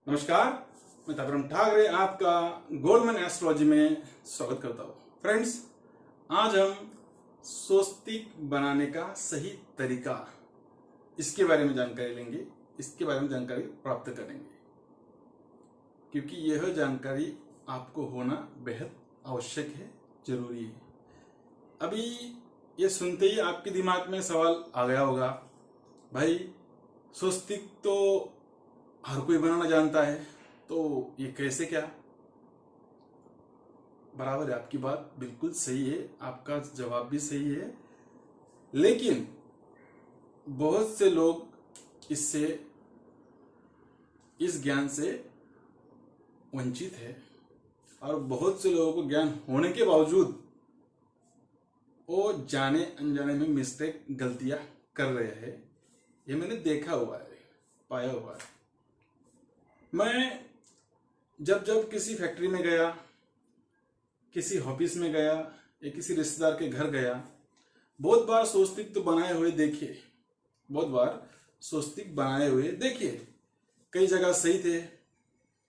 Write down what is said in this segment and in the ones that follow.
नमस्कार, मैं तपरम ठाकरे आपका गोल्डमैन एस्ट्रोलॉजी में स्वागत करता हूँ। फ्रेंड्स, आज हम स्वस्तिक बनाने का सही तरीका इसके बारे में जानकारी लेंगे, इसके बारे में जानकारी प्राप्त करेंगे, क्योंकि यह जानकारी आपको होना बेहद आवश्यक है, जरूरी है। अभी ये सुनते ही आपके दिमाग में सवाल आ गया होगा, भाई स्वस्तिक तो हर कोई बनाना जानता है, तो ये कैसे क्या? बराबर है, आपकी बात बिल्कुल सही है, आपका जवाब भी सही है। लेकिन बहुत से लोग इस ज्ञान से वंचित है, और बहुत से लोगों को ज्ञान होने के बावजूद वो जाने अनजाने में मिस्टेक, गलतियां कर रहे हैं। ये मैंने देखा हुआ है, पाया हुआ है। मैं जब किसी फैक्ट्री में गया, किसी ऑफिस में गया या किसी रिश्तेदार के घर गया, बहुत बार स्वस्तिक तो बनाए हुए देखे, कई जगह सही थे,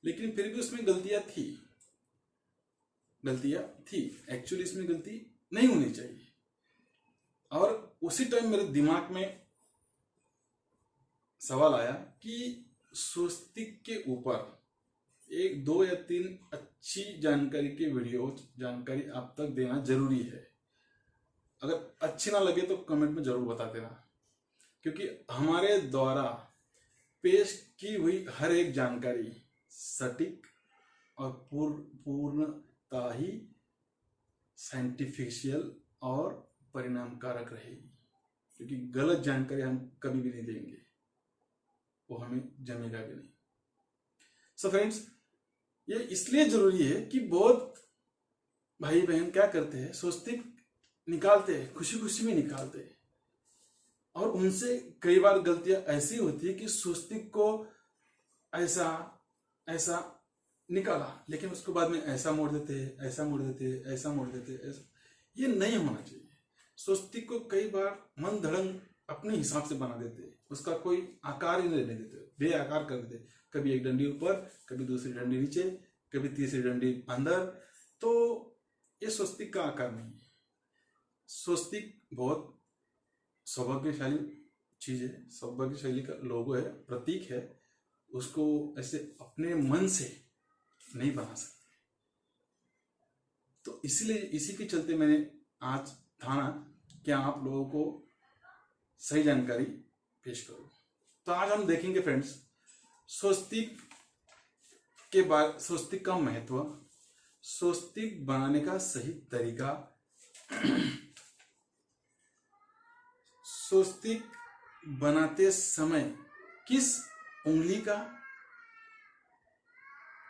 लेकिन फिर भी उसमें गलतियां थी। एक्चुअली इसमें गलती नहीं होनी चाहिए। और उसी टाइम मेरे दिमाग में सवाल आया कि स्वस्तिक के ऊपर एक, दो या तीन अच्छी जानकारी के वीडियो जानकारी आप तक देना जरूरी है। अगर अच्छी ना लगे तो कमेंट में जरूर बता देना, क्योंकि हमारे द्वारा पेश की हुई हर एक जानकारी सटीक और पूर्णता ही साइंटिफिशियल और परिणाम कारक रहेगी, क्योंकि गलत जानकारी हम कभी भी नहीं देंगे, वो हमें जमेगा भी नहीं। सो फ्रेंड्स, ये इसलिए जरूरी है कि बहुत भाई बहन क्या करते हैं, स्वस्तिक निकालते हैं, खुशी खुशी में निकालते हैं, और उनसे कई बार गलतियां ऐसी होती है कि स्वस्तिक को ऐसा निकाला, लेकिन उसको बाद में ऐसा मोड़ देते, ऐसा। ये नहीं होना चाहिए। स्वस्तिक को कई बार मन धड़ंग अपने हिसाब से बना देते, उसका कोई आकार ही नहीं रहने देते, बेआकार कर देते। कभी एक डंडी ऊपर, कभी दूसरी डंडी नीचे, कभी तीसरी डंडी अंदर। तो ये स्वस्तिक का आकार नहीं है। स्वस्तिक बहुत सौभाग्यशाली चीज है, सौभाग्यशाली का लोगो है, प्रतीक है। उसको ऐसे अपने मन से नहीं बना सकते। तो इसलिए इसी के चलते मैंने आज ठाना कि आप लोगों को सही जानकारी पेश करूं। तो आज हम देखेंगे फ्रेंड्स, स्वस्तिक का महत्व, स्वस्तिक बनाने का सही तरीका, स्वस्तिक बनाते समय किस उंगली का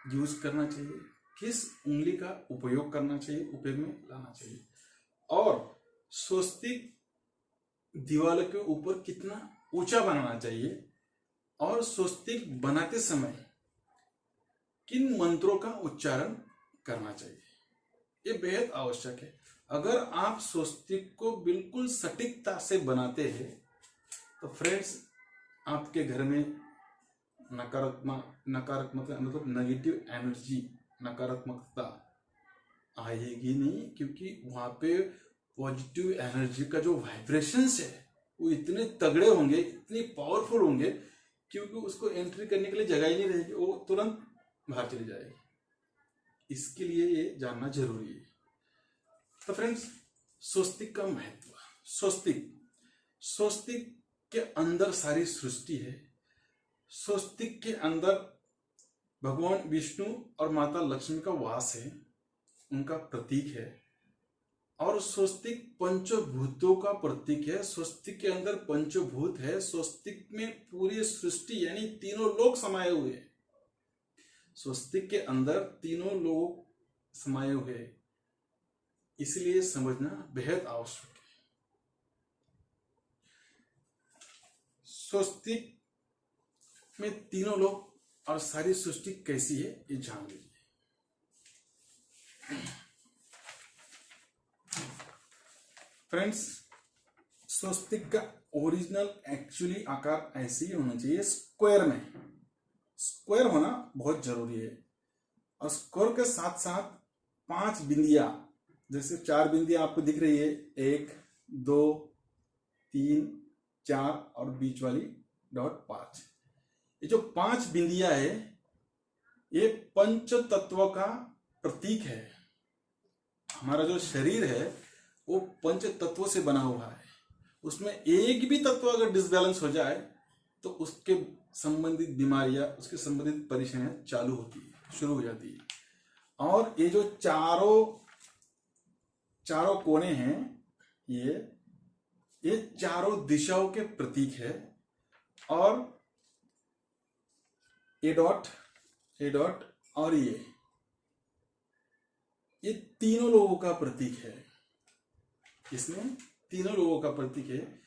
यूज करना चाहिए, किस उंगली का उपयोग करना चाहिए, उपयोग में लाना चाहिए, और स्वस्तिक दीवार के ऊपर कितना ऊंचा बनाना चाहिए, और स्वस्तिक बनाते समय किन मंत्रों का उच्चारण करना चाहिए। ये बेहद आवश्यक है। अगर आप स्वस्तिक को बिल्कुल सटीकता से बनाते हैं तो फ्रेंड्स, आपके घर में नकारात्मक मतलब नेगेटिव एनर्जी, नकारात्मकता आएगी नहीं, क्योंकि वहां पे पॉजिटिव एनर्जी का जो वाइब्रेशंस है वो इतने तगड़े होंगे, इतनी पावरफुल होंगे, क्योंकि उसको एंट्री करने के लिए जगह ही नहीं रहेगी, वो तुरंत बाहर चली जाएगी। इसके लिए ये जानना जरूरी है। तो फ्रेंड्स, स्वस्तिक का महत्व, स्वस्तिक के अंदर सारी सृष्टि है। स्वस्तिक के अंदर भगवान विष्णु और माता लक्ष्मी का वास है, उनका प्रतीक है। और स्वस्तिक पंचभूतों का प्रतीक है। स्वस्तिक के अंदर पंचभूत है। स्वस्तिक में पूरी सृष्टि यानी तीनों लोक समाये हुए हैं। स्वस्तिक के अंदर तीनों लोक समाये हुए हैं, इसलिए समझना बेहद आवश्यक है। स्वस्तिक में तीनों लोक और सारी सृष्टि कैसी है, ये जान लीजिए। फ्रेंड्स, स्वस्तिक का ओरिजिनल एक्चुअली आकार ऐसे ही होना चाहिए, स्क्वायर में। स्क्वायर होना बहुत जरूरी है। और स्क्वायर के साथ साथ 5 बिंदियां, जैसे 4 बिंदियां आपको दिख रही है, 1 2 3 4 और बीच वाली डॉट 5। ये जो 5 बिंदियां है ये पंच तत्व का प्रतीक है। हमारा जो शरीर है वो पंच तत्वों से बना हुआ है। उसमें एक भी तत्व अगर डिसबैलेंस हो जाए तो उसके संबंधित बीमारियां, उसके संबंधित परेशानियां चालू होती है, शुरू हो जाती है। और ये जो चारों कोने हैं, ये चारों दिशाओं के प्रतीक है। और ए डॉट और ये तीनों लोगों का प्रतीक है। इसमें तीनों लोगों का प्रतीक है।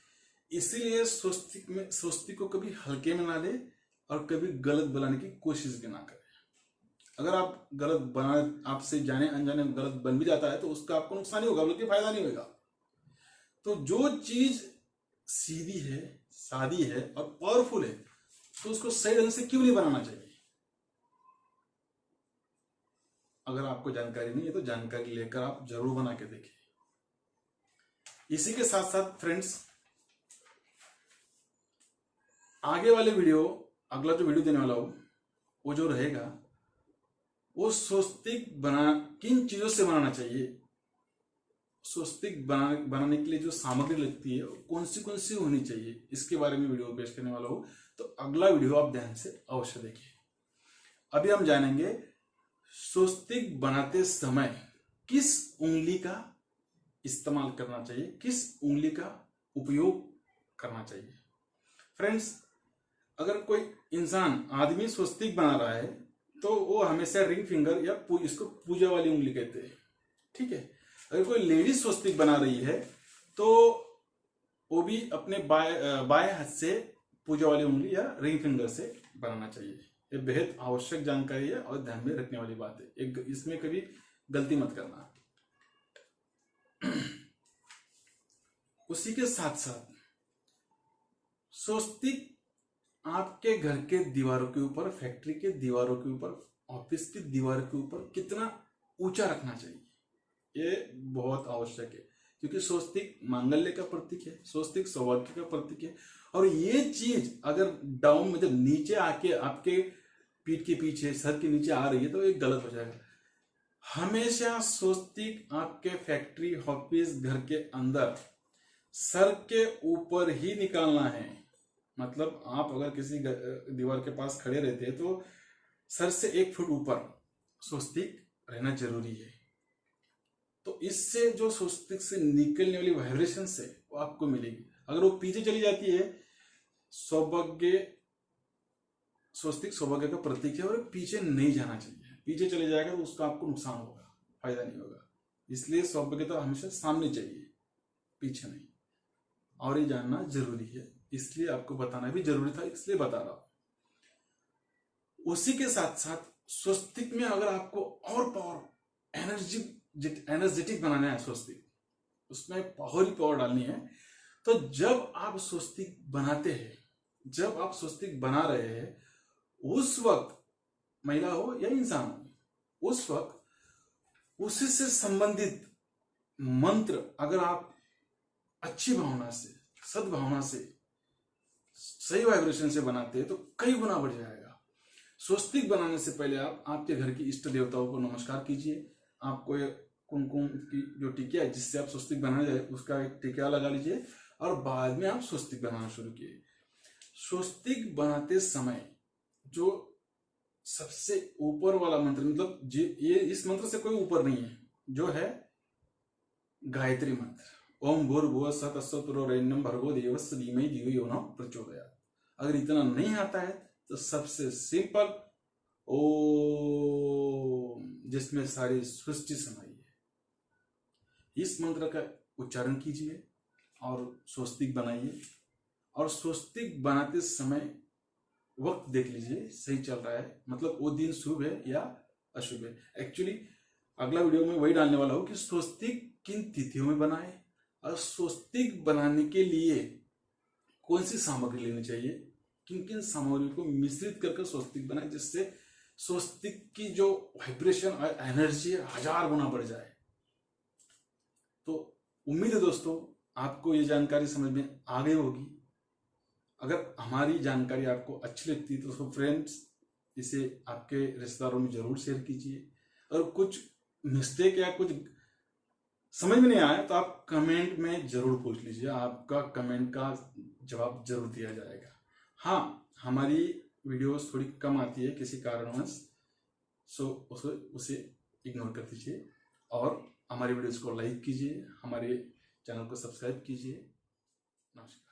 इसीलिए स्वस्तिक को कभी हल्के में ना ले और कभी गलत बनाने की कोशिश भी ना करें। अगर आप गलत बना, आपसे जाने अनजाने गलत बन भी जाता है तो उसका आपको नुकसान ही होगा, बल्कि फायदा नहीं होगा। तो जो चीज सीधी है, सादी है और पावरफुल है, तो उसको सही ढंग से क्यों नहीं बनाना चाहिए। अगर आपको जानकारी नहीं है तो जानकारी लेकर आप जरूर बना के देखिए। इसी के साथ साथ फ्रेंड्स, आगे वाले वीडियो, अगला जो वीडियो देने वाला हूं वो जो रहेगा वो स्वस्तिक किन चीजों से बनाना चाहिए, स्वस्तिक बनाने के लिए जो सामग्री लगती है कौन सी होनी चाहिए, इसके बारे में वीडियो पेश करने वाला हूं। तो अगला वीडियो आप ध्यान से अवश्य देखिए। अभी हम जानेंगे स्वस्तिक बनाते समय किस उंगली का इस्तेमाल करना चाहिए, किस उंगली का उपयोग करना चाहिए। फ्रेंड्स, अगर कोई इंसान, आदमी स्वस्तिक बना रहा है तो वो हमेशा रिंग फिंगर या इसको पूजा वाली उंगली कहते हैं, ठीक है। अगर कोई लेडीज स्वस्तिक बना रही है तो वो भी अपने बाएं हाथ से पूजा वाली उंगली या रिंग फिंगर से बनाना चाहिए। ये बेहद आवश्यक जानकारी है और ध्यान में रखने वाली बात है। इसमें कभी गलती मत करना। उसी के साथ साथ स्वस्तिक आपके घर के दीवारों के ऊपर, फैक्ट्री के दीवारों के ऊपर, ऑफिस की दीवार के ऊपर कितना ऊंचा रखना चाहिए, ये बहुत आवश्यक है। क्योंकि स्वस्तिक मांगल्य का प्रतीक है, स्वस्तिक सौभाग्य का प्रतीक है। और ये चीज अगर डाउन, मतलब नीचे आके आपके पीठ के पीछे, सर के नीचे आ रही है तो ये गलत हो जाएगा। हमेशा स्वस्तिक आपके फैक्ट्री, ऑफिस, घर के अंदर सर के ऊपर ही निकालना है। मतलब आप अगर किसी दीवार के पास खड़े रहते हैं तो सर से 1 फुट ऊपर स्वस्तिक रहना जरूरी है। तो इससे जो स्वस्तिक से निकलने वाली वाइब्रेशन है वो आपको मिलेगी। अगर वो पीछे चली जाती है, स्वस्तिक सौभाग्य का प्रतीक है और पीछे नहीं जाना चाहिए। पीछे चले जाएगा तो उसका आपको नुकसान होगा, फायदा नहीं होगा। इसलिए सौभाग्यता हमेशा सामने चाहिए, पीछे नहीं। और ये जानना जरूरी है, इसलिए आपको बताना भी जरूरी था, इसलिए बता रहा हूं। उसी के साथ साथ स्वस्तिक में अगर आपको और पावर, एनर्जेटिक बनाना है स्वस्तिक, उसमें पावर डालनी है, तो जब आप स्वस्तिक बनाते हैं, जब आप स्वस्तिक बना रहे हैं, उस वक्त महिला हो या इंसान हो, उस वक्त उसी से संबंधित मंत्र अगर आप अच्छी भावना से, सद्भावना से, सही वाइब्रेशन से बनाते हैं तो कई गुना बढ़ जाएगा। स्वस्तिक बनाने से पहले आप आपके घर की इष्ट देवताओं को नमस्कार कीजिए। आपको कुमकुम की जो टिकिया है जिससे आप स्वस्तिक बनाने जाए उसका एक टिकिया लगा लीजिए और बाद में आप स्वस्तिक बनाना शुरू किए। स्वस्तिक बनाते समय जो सबसे ऊपर वाला मंत्र, मतलब ये इस मंत्र से कोई ऊपर नहीं है, जो है गायत्री मंत्र, ओम भूर्भुवः स्वः तत्सवितुर्वरेण्यं भर्गो देवस्य धीमहि धियो यो नः प्रचोदयात्। अगर इतना नहीं आता है तो सबसे सिंपल ओम, जिसमें सारी सृष्टि समाई है, इस मंत्र का उच्चारण कीजिए और स्वस्तिक बनाइए। और स्वस्तिक बनाते समय वक्त देख लीजिए सही चल रहा है, मतलब वो दिन शुभ है या अशुभ है। एक्चुअली अगला वीडियो में वही डालने वाला हूं कि स्वस्तिक किन तिथियों में बनाए और स्वस्तिक बनाने के लिए कौन सी सामग्री लेनी चाहिए, किन किन सामग्रियों को मिश्रित करके स्वस्तिक बनाए, जिससे स्वस्तिक की जो वाइब्रेशन और एनर्जी है 1000 गुना बढ़ जाए। तो उम्मीद है दोस्तों आपको ये जानकारी समझ में आ गई होगी। अगर हमारी जानकारी आपको अच्छी लगती है तो फ्रेंड्स इसे आपके रिश्तेदारों में जरूर शेयर कीजिए। और कुछ मिस्टेक या कुछ समझ में नहीं आया तो आप कमेंट में जरूर पूछ लीजिए, आपका कमेंट का जवाब जरूर दिया जाएगा। हाँ, हमारी वीडियोस थोड़ी कम आती है किसी कारणवश, सो उसे इग्नोर कर दीजिए और हमारी वीडियोस को लाइक कीजिए, हमारे चैनल को सब्सक्राइब कीजिए। नमस्कार।